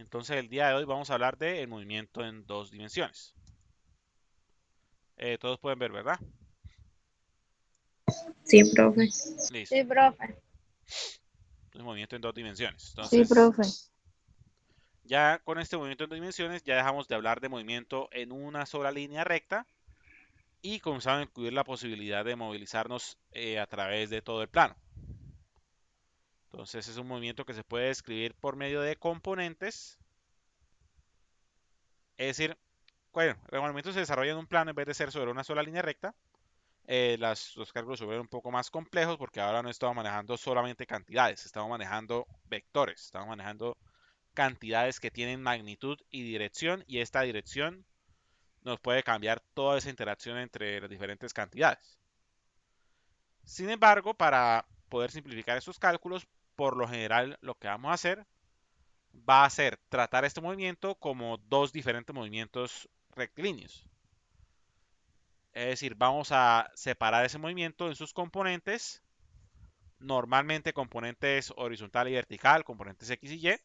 Entonces el día de hoy vamos a hablar de el movimiento en dos dimensiones. Todos pueden ver, ¿verdad? Sí, profe. Listo. Sí, profe. El movimiento en dos dimensiones. Sí, Entonces, profe. ya con este movimiento en dos dimensiones, ya dejamos de hablar de movimiento en una sola línea recta y comenzamos a incluir la posibilidad de movilizarnos a través de todo el plano. Entonces es un movimiento que se puede describir por medio de componentes. Es decir, bueno, el movimiento se desarrolla en un plano en vez de ser sobre una sola línea recta. Los cálculos se vuelven un poco más complejos porque ahora no estamos manejando solamente cantidades, estamos manejando vectores, estamos manejando cantidades que tienen magnitud y dirección, y esta dirección nos puede cambiar toda esa interacción entre las diferentes cantidades. Sin embargo, para poder simplificar estos cálculos, por lo general lo que vamos a hacer va a ser tratar este movimiento como dos diferentes movimientos rectilíneos. Es decir, vamos a separar ese movimiento en sus componentes, normalmente componentes horizontal y vertical, componentes X y Y,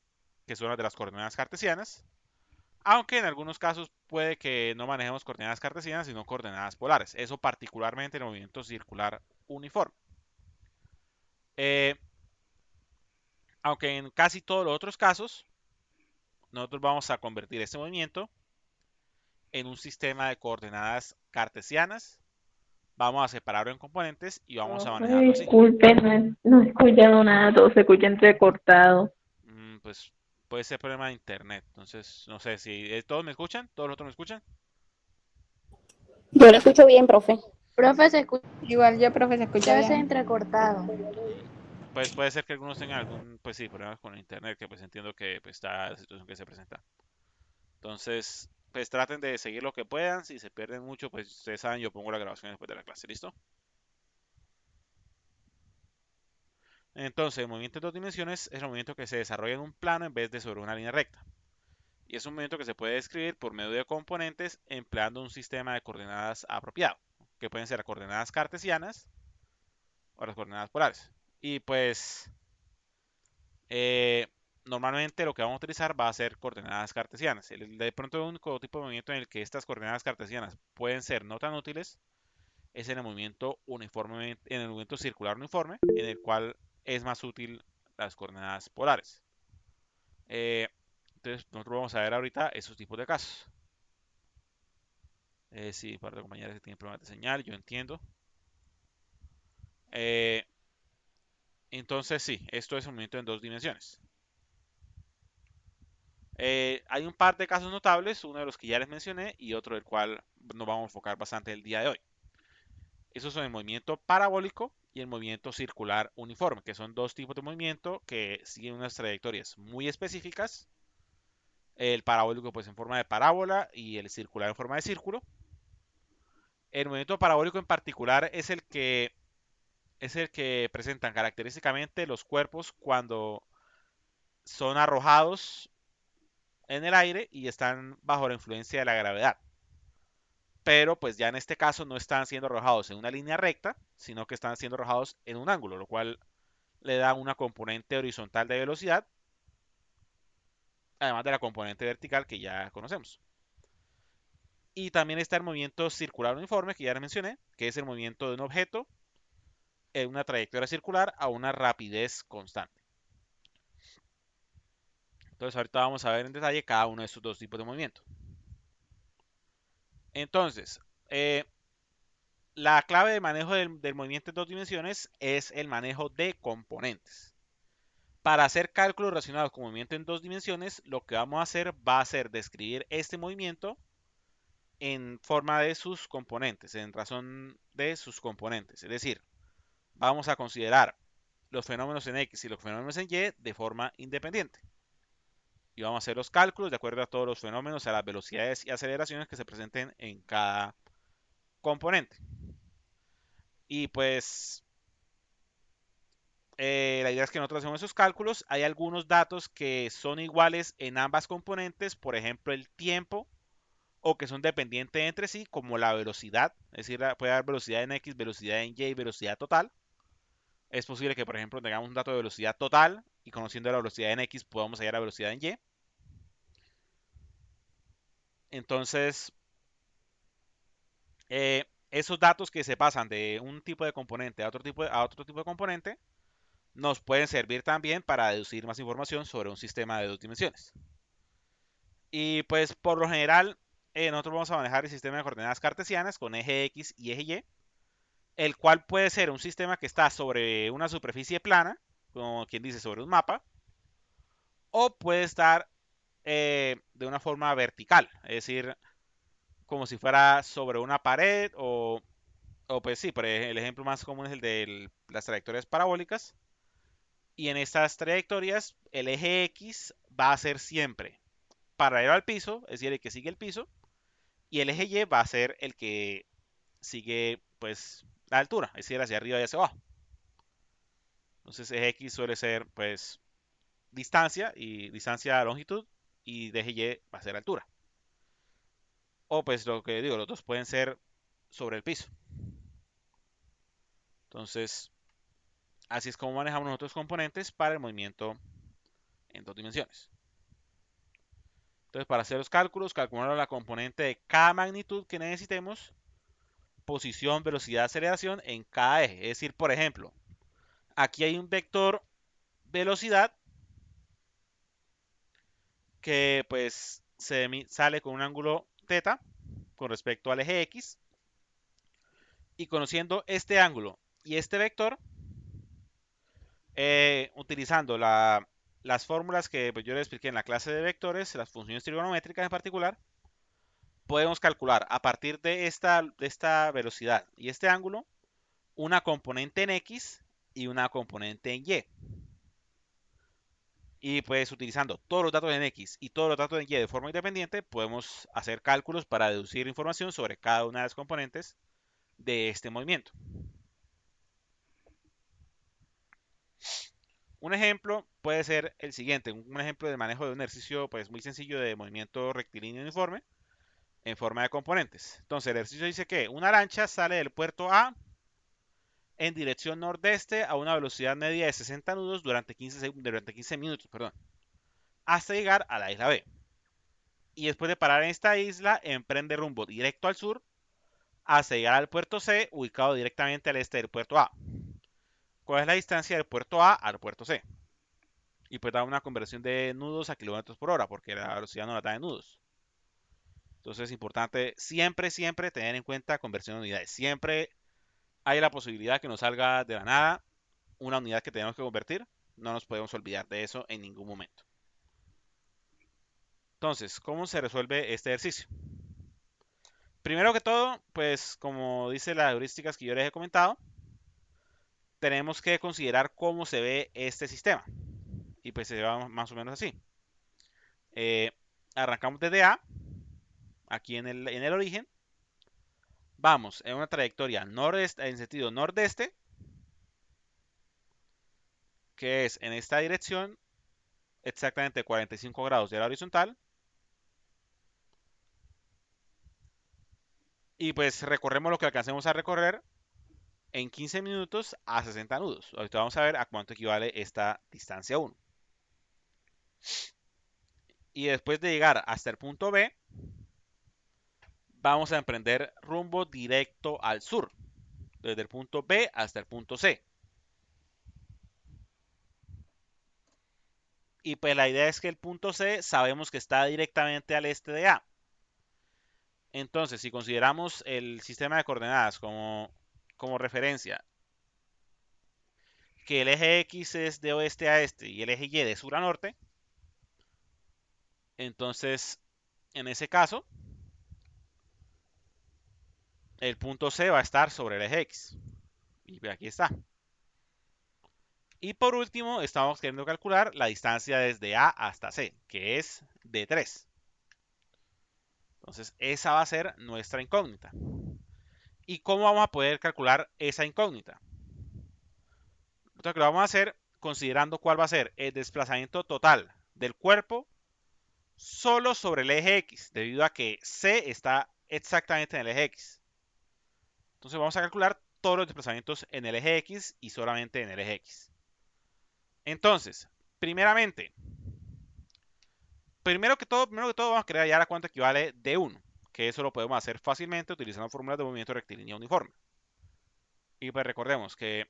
que son las de las coordenadas cartesianas, aunque en algunos casos puede que no manejemos coordenadas cartesianas, sino coordenadas polares. Eso particularmente en el movimiento circular uniforme. Eh, Aunque en casi todos los otros casos, nosotros vamos a convertir este movimiento en un sistema de coordenadas cartesianas. Vamos a separarlo en componentes y vamos a Profe, manejarlo así. disculpe, no he escuchado nada, todo se escucha entrecortado. Pues puede ser problema de internet. Entonces, no sé si todos me escuchan, todos los otros me escuchan. Yo lo escucho bien, profe. Profe, se escucha Igual yo, profe, se escucha bien. entrecortado. Pues puede ser que algunos tengan algún, pues sí, problemas con el internet, que pues entiendo que pues, está la situación que se presenta. Entonces, pues traten de seguir lo que puedan. Si se pierden mucho, pues ustedes saben, yo pongo la grabación después de la clase, ¿listo? Entonces, el movimiento en dos dimensiones es el movimiento que se desarrolla en un plano en vez de sobre una línea recta. Y es un movimiento que se puede describir por medio de componentes empleando un sistema de coordenadas apropiado, que pueden ser coordenadas cartesianas o las coordenadas polares. Y pues eh, normalmente lo que vamos a utilizar va a ser coordenadas cartesianas. De pronto el único tipo de movimiento en el que estas coordenadas cartesianas pueden ser no tan útiles es en el movimiento uniforme, en el movimiento circular uniforme, en el cual es más útil las coordenadas polares. Eh, entonces nosotros vamos a ver ahorita esos tipos de casos. Sí, para de compañeras que tienen problemas de señal, yo entiendo. Eh, entonces sí, esto es un movimiento en dos dimensiones. Hay un par de casos notables, uno de los que ya les mencioné y otro del cual nos vamos a enfocar bastante el día de hoy. Esos son el movimiento parabólico y el movimiento circular uniforme, que son dos tipos de movimiento que siguen unas trayectorias muy específicas. El parabólico pues en forma de parábola y el circular en forma de círculo. El movimiento parabólico en particular es el que presentan característicamente los cuerpos cuando son arrojados en el aire y están bajo la influencia de la gravedad. Pero pues ya en este caso no están siendo arrojados en una línea recta, sino que están siendo arrojados en un ángulo, lo cual le da una componente horizontal de velocidad, además de la componente vertical que ya conocemos. Y también está el movimiento circular uniforme, que ya les mencioné, que es el movimiento de un objeto en una trayectoria circular a una rapidez constante. Entonces ahorita vamos a ver en detalle cada uno de estos dos tipos de movimiento. Entonces, la clave de manejo del movimiento en dos dimensiones es el manejo de componentes. Para hacer cálculos relacionados con movimiento en dos dimensiones, lo que vamos a hacer va a ser describir este movimiento en forma de sus componentes, en razón de sus componentes. Es decir, vamos a considerar los fenómenos en X y los fenómenos en Y de forma independiente. Y vamos a hacer los cálculos de acuerdo a todos los fenómenos, a las velocidades y aceleraciones que se presenten en cada componente. Y pues la idea es que nosotros hacemos esos cálculos. Hay algunos datos que son iguales en ambas componentes, por ejemplo el tiempo, o que son dependientes entre sí, como la velocidad. Es decir, puede haber velocidad en X, velocidad en Y y velocidad total. Es posible que, por ejemplo, tengamos un dato de velocidad total y conociendo la velocidad en X podamos hallar la velocidad en Y. Entonces, esos datos que se pasan de un tipo de componente a otro tipo de componente nos pueden servir también para deducir más información sobre un sistema de 2 dimensiones. Y pues por lo general, nosotros vamos a manejar el sistema de coordenadas cartesianas con eje X y eje Y, el cual puede ser un sistema que está sobre una superficie plana, como quien dice sobre un mapa, o puede estar de una forma vertical, es decir, como si fuera sobre una pared o pues sí, el ejemplo más común es el de las trayectorias parabólicas. Y en estas trayectorias el eje X va a ser siempre paralelo al piso, es decir, el que sigue el piso, y el eje Y va a ser el que sigue pues la altura, es decir, hacia arriba y hacia abajo. Entonces eje X suele ser pues distancia a longitud y de eje Y va a ser altura. O pues lo que digo, los dos pueden ser sobre el piso. Entonces, así es como manejamos nosotros componentes para el movimiento en 2 dimensiones. Entonces, para hacer los cálculos, calculamos la componente de cada magnitud que necesitemos, posición, velocidad, aceleración en cada eje. Es decir, por ejemplo, aquí hay un vector velocidad que pues sale con un ángulo θ con respecto al eje X. Y conociendo este ángulo y este vector, utilizando las fórmulas que pues, yo les expliqué en la clase de vectores, las funciones trigonométricas en particular, podemos calcular a partir de esta velocidad y este ángulo una componente en X y una componente en Y. Y pues utilizando todos los datos en X y todos los datos en Y de forma independiente, podemos hacer cálculos para deducir información sobre cada una de las componentes de este movimiento. Un ejemplo puede ser el siguiente, un ejemplo de manejo de un ejercicio pues muy sencillo de movimiento rectilíneo uniforme en forma de componentes. Entonces el ejercicio dice que una lancha sale del puerto A en dirección nordeste a una velocidad media de 60 nudos durante 15 minutos, hasta llegar a la isla B. Y después de parar en esta isla, emprende rumbo directo al sur hasta llegar al puerto C, ubicado directamente al este del puerto A. ¿Cuál es la distancia del puerto A al puerto C? Y pues da una conversión de nudos a kilómetros por hora, porque la velocidad no la da en nudos. Entonces es importante siempre tener en cuenta conversión de unidades. Siempre hay la posibilidad que nos salga de la nada una unidad que tenemos que convertir. No nos podemos olvidar de eso en ningún momento. Entonces, ¿cómo se resuelve este ejercicio? Primero que todo, pues como dice las heurísticas que yo les he comentado, tenemos que considerar cómo se ve este sistema. Y pues se va más o menos así. Arrancamos desde A, aquí en el origen. Vamos en una trayectoria en sentido nordeste, que es en esta dirección, exactamente 45 grados de la horizontal. Y pues recorremos lo que alcancemos a recorrer en 15 minutos a 60 nudos. Ahorita vamos a ver a cuánto equivale esta distancia 1. Y después de llegar hasta el punto B, vamos a emprender rumbo directo al sur, desde el punto B hasta el punto C. Y pues la idea es que el punto C sabemos que está directamente al este de A. Entonces, si consideramos el sistema de coordenadas como referencia, que el eje X es de oeste a este y el eje Y de sur a norte, entonces, en ese caso, el punto C va a estar sobre el eje X. Y aquí está. Y por último, estamos queriendo calcular la distancia desde A hasta C, que es de 3. Entonces, esa va a ser nuestra incógnita. ¿Y cómo vamos a poder calcular esa incógnita? Lo que lo vamos a hacer considerando cuál va a ser el desplazamiento total del cuerpo solo sobre el eje X, debido a que C está exactamente en el eje X. Entonces vamos a calcular todos los desplazamientos en el eje X y solamente en el eje X. Entonces, primeramente, primero que todo vamos a querer hallar a cuánto equivale D1, que eso lo podemos hacer fácilmente utilizando fórmulas de movimiento rectilíneo uniforme. Y pues recordemos que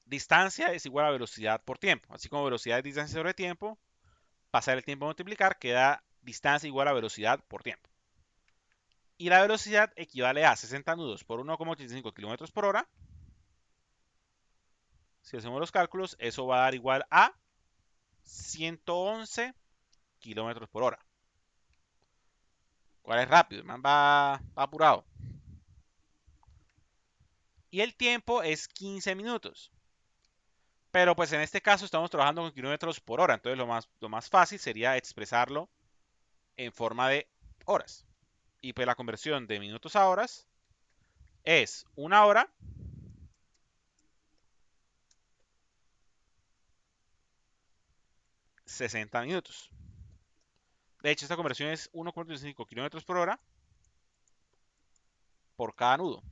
distancia es igual a velocidad por tiempo, así como velocidad es distancia sobre tiempo, pasar el tiempo a multiplicar queda distancia igual a velocidad por tiempo. Y la velocidad equivale a 60 nudos por 1,85 km por hora. Si hacemos los cálculos, eso va a dar igual a 111 km por hora. ¿Cuál es rápido? El man va apurado. Y el tiempo es 15 minutos. Pero pues en este caso estamos trabajando con kilómetros por hora. Entonces lo más fácil sería expresarlo en forma de horas. Y pues la conversión de minutos a horas es 1 hora ...60 minutos. De hecho, esta conversión es 1,35 km por hora por cada nudo.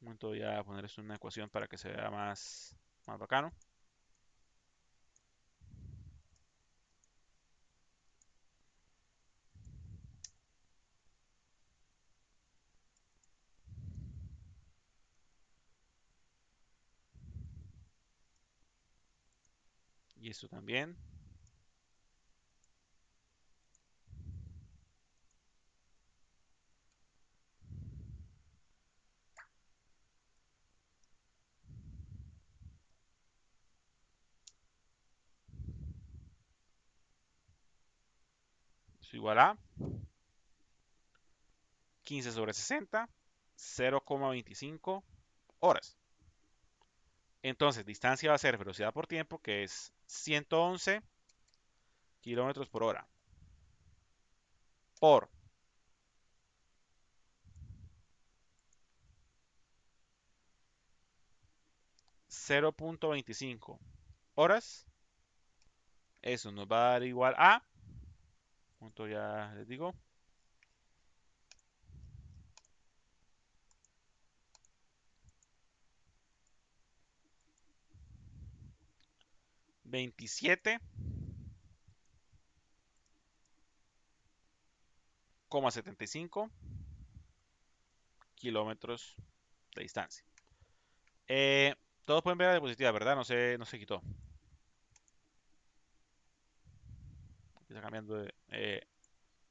Un momento voy a poner esto en una ecuación para que se vea más bacano. Y esto también. Eso igual a 15 sobre 60, 0,25 horas. Entonces, distancia va a ser velocidad por tiempo, que es 111 kilómetros por hora. Por 0,25 horas. Eso nos va a dar igual a, ¿cuánto ya les digo? 27,75 kilómetros de distancia. Todos pueden ver la diapositiva, ¿verdad? No se quitó. Aquí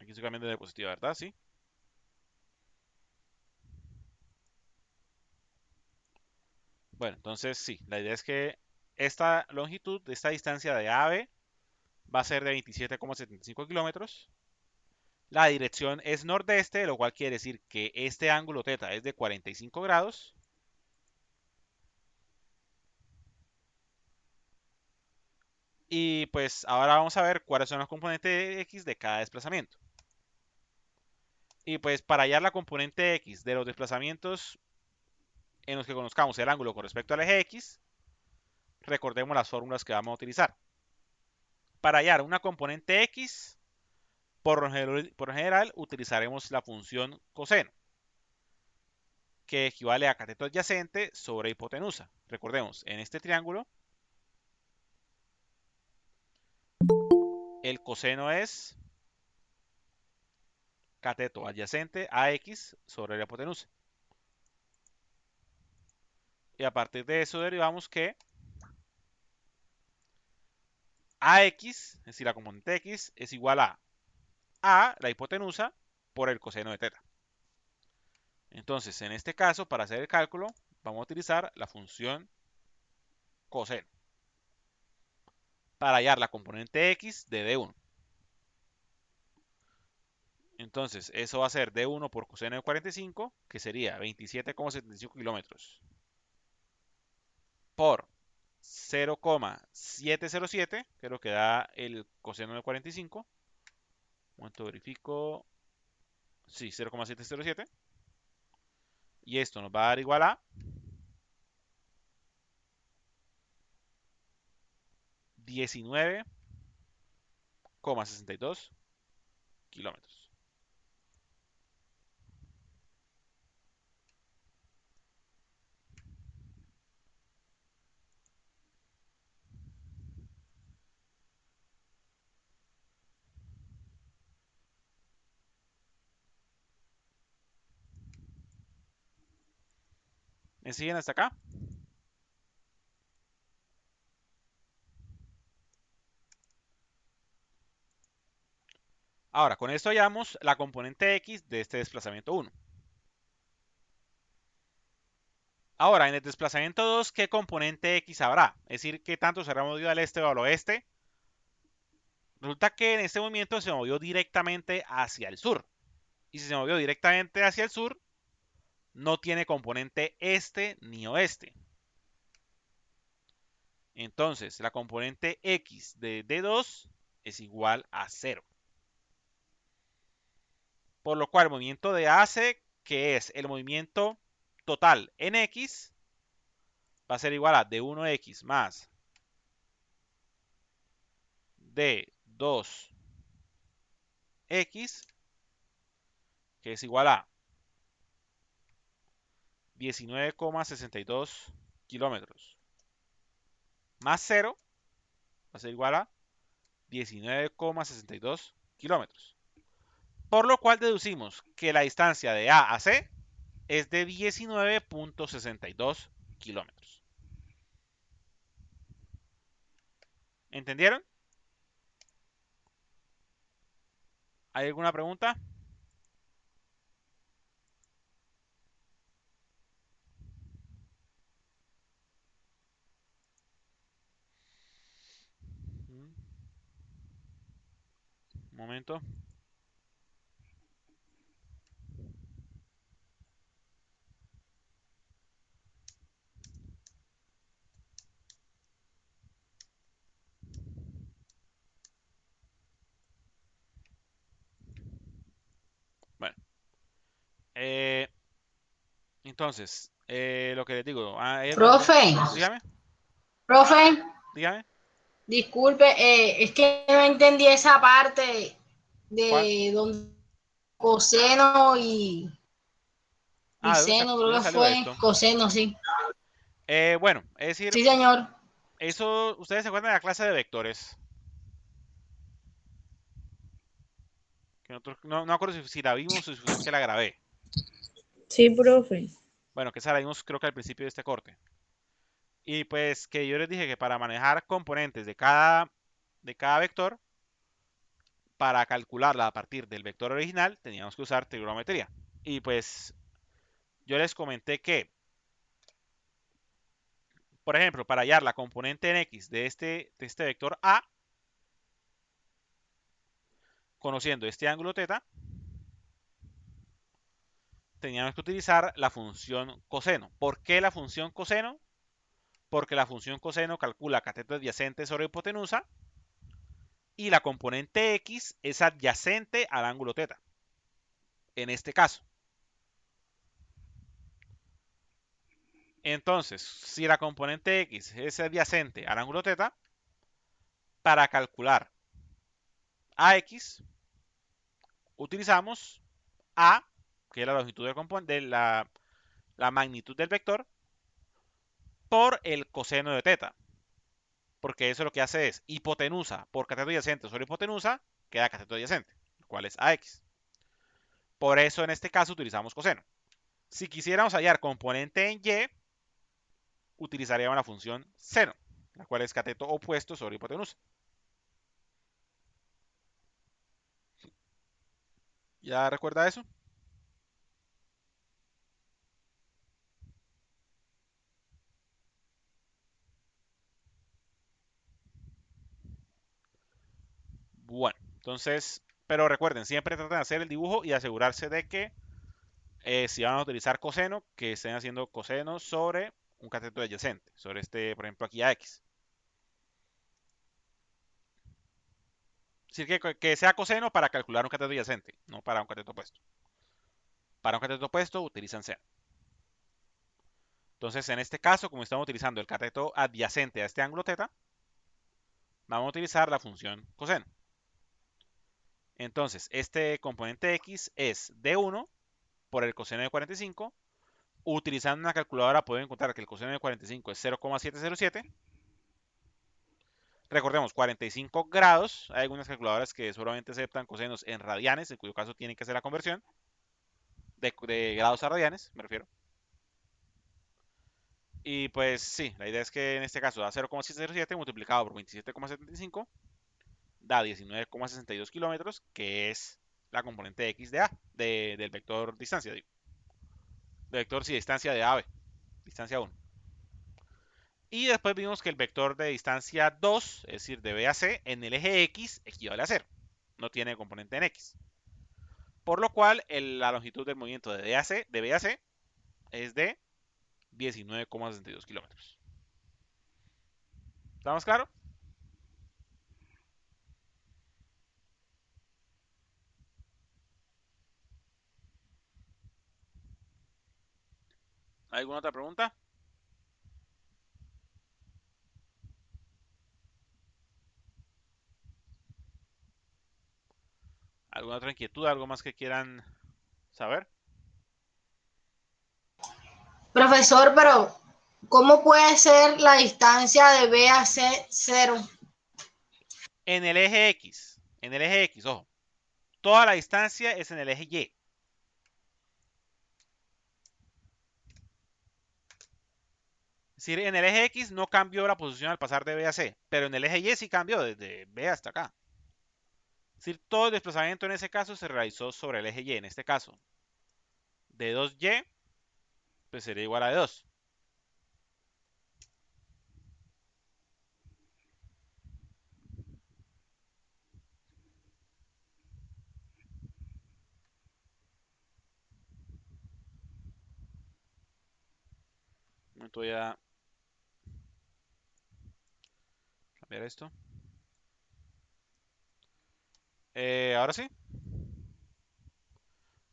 estoy cambiando de diapositiva, ¿verdad? Sí. Bueno, entonces sí, la idea es que esta longitud de esta distancia de A a B va a ser de 27,75 kilómetros. La dirección es nordeste, lo cual quiere decir que este ángulo θ es de 45 grados. Y pues ahora vamos a ver cuáles son los componentes X de cada desplazamiento. Y pues para hallar la componente X de los desplazamientos en los que conozcamos el ángulo con respecto al eje X, recordemos las fórmulas que vamos a utilizar. Para hallar una componente X, por lo general utilizaremos la función coseno, que equivale a cateto adyacente sobre hipotenusa. Recordemos, en este triángulo, el coseno es cateto adyacente a X sobre la hipotenusa. Y a partir de eso derivamos que AX, es decir, la componente X, es igual a la hipotenusa por el coseno de teta. Entonces, en este caso, para hacer el cálculo, vamos a utilizar la función coseno para hallar la componente X de D1. Entonces, eso va a ser D1 por coseno de 45, que sería 27,75 kilómetros por 0,707, que es lo que da el coseno de 45. Un momento verifico. Sí, 0,707. Y esto nos va a dar igual a 19,62 kilómetros. ¿Me siguen hasta acá? Ahora, con esto hallamos la componente x de este desplazamiento 1. Ahora, en el desplazamiento 2, ¿qué componente x habrá? Es decir, ¿qué tanto se habrá movido al este o al oeste? Resulta que en este movimiento se movió directamente hacia el sur. Y si se movió directamente hacia el sur, no tiene componente este ni oeste. Entonces, la componente x de D2 es igual a 0. Por lo cual el movimiento de AC, que es el movimiento total en x, va a ser igual a D1x más D2x, que es igual a 19,62 kilómetros, más 0, va a ser igual a 19,62 kilómetros. Por lo cual deducimos que la distancia de A a C es de 19,62 kilómetros. ¿Entendieron? ¿Hay alguna pregunta? Un momento. Bueno. Entonces, lo que les digo. ¿Hay alguna pregunta? Profe, Dígame, profe, dígame. disculpe, es que no entendí esa parte ¿Cuál? de donde coseno y Ah, seno, ¿de dónde creo que salió fue esto? coseno, sí. Bueno, es decir, Sí, señor. eso, ¿ustedes se acuerdan de la clase de vectores? Que nosotros, no me acuerdo si la vimos o si fue que la grabé. Sí, profe. Bueno, que esa la vimos creo que al principio de este corte. Y pues que yo les dije que para manejar componentes de cada vector, para calcularla a partir del vector original, teníamos que usar trigonometría. Y pues yo les comenté que, por ejemplo, para hallar la componente en x de este vector A, conociendo este ángulo θ, teníamos que utilizar la función coseno. ¿Por qué la función coseno? Porque la función coseno calcula cateto adyacente sobre hipotenusa y la componente x es adyacente al ángulo θ. En este caso. Entonces, si la componente x es adyacente al ángulo θ, para calcular ax, utilizamos a, que es la longitud la magnitud del vector, por el coseno de θ. Porque eso lo que hace es hipotenusa por cateto adyacente sobre hipotenusa, queda cateto adyacente, el cual es ax. Por eso en este caso utilizamos coseno. Si quisiéramos hallar componente en y, utilizaríamos la función seno, la cual es cateto opuesto sobre hipotenusa. ¿Ya recuerda eso? Bueno, entonces, pero recuerden, siempre traten de hacer el dibujo y asegurarse de que si van a utilizar coseno, que estén haciendo coseno sobre un cateto adyacente, sobre este, por ejemplo, aquí AX. Es decir, que sea coseno para calcular un cateto adyacente, no para un cateto opuesto. Para un cateto opuesto utilizan seno. Entonces, en este caso, como estamos utilizando el cateto adyacente a este ángulo θ, vamos a utilizar la función coseno. Entonces, este componente x es d1 por el coseno de 45. Utilizando una calculadora puedo encontrar que el coseno de 45 es 0,707. Recordemos, 45 grados. Hay algunas calculadoras que solamente aceptan cosenos en radianes, en cuyo caso tienen que hacer la conversión de grados a radianes, me refiero. Y pues sí, la idea es que en este caso da 0,607 multiplicado por 27,75 da 19,62 kilómetros, que es la componente x de A, del vector distancia, digo. Del vector, sí, distancia de AB, distancia 1. Y después vimos que el vector de distancia 2, es decir, de B a C, en el eje X equivale a 0. No tiene componente en X. Por lo cual, la longitud del movimiento de B a C es de 19,62 kilómetros. ¿Estamos claros? ¿Alguna otra pregunta? ¿Alguna otra inquietud? ¿Algo más que quieran saber? Profesor, pero ¿cómo puede ser la distancia de B a C 0? En el eje X, ojo. Toda la distancia es en el eje Y. Es decir, en el eje X no cambió la posición al pasar de B a C, pero en el eje Y sí cambió desde B hasta acá. Es decir, todo el desplazamiento en ese caso se realizó sobre el eje Y. En este caso, de 2Y, pues sería igual a 2. Un momento, voy a cambiar esto. Ahora sí.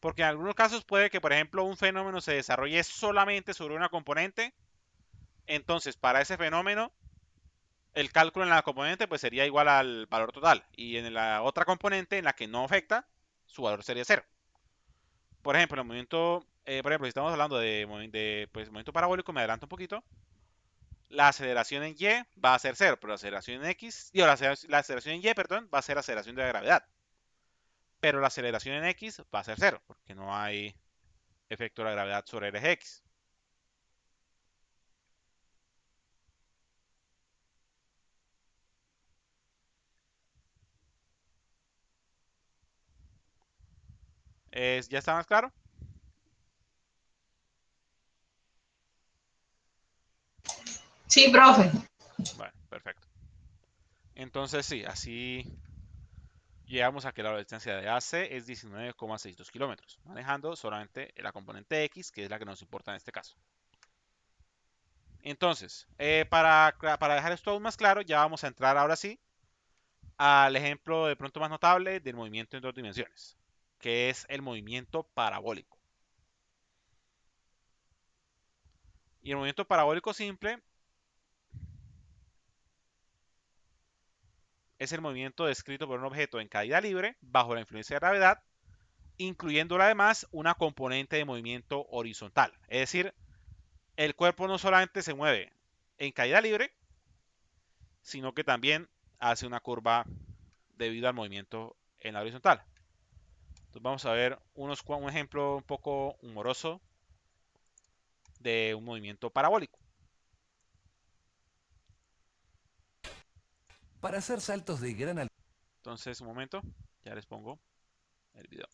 Porque en algunos casos puede que, por ejemplo, un fenómeno se desarrolle solamente sobre una componente. Entonces, para ese fenómeno, el cálculo en la componente pues sería igual al valor total. Y en la otra componente en la que no afecta, su valor sería 0. Por ejemplo, el movimiento, por ejemplo, si estamos hablando de pues, movimiento parabólico, me adelanto un poquito. La aceleración en Y va a ser 0, pero la aceleración en X, digo, la aceleración en Y, perdón, va a ser aceleración de la gravedad. Pero la aceleración en X va a ser 0, porque no hay efecto de la gravedad sobre el eje X. ¿Ya está más claro? Sí, profe. Bueno, perfecto. Entonces sí, así llegamos a que la distancia de AC es 19,62 kilómetros, manejando solamente la componente X, que es la que nos importa en este caso. Entonces, para dejar esto aún más claro, ya vamos a entrar ahora sí al ejemplo de pronto más notable del movimiento en dos dimensiones, que es el movimiento parabólico. Y el movimiento parabólico simple es el movimiento descrito por un objeto en caída libre bajo la influencia de gravedad, incluyendo además una componente de movimiento horizontal. Es decir, el cuerpo no solamente se mueve en caída libre, sino que también hace una curva debido al movimiento en la horizontal. Entonces vamos a ver un ejemplo un poco humoroso de un movimiento parabólico. Para hacer saltos de gran altura. Entonces, un momento, ya les pongo el video.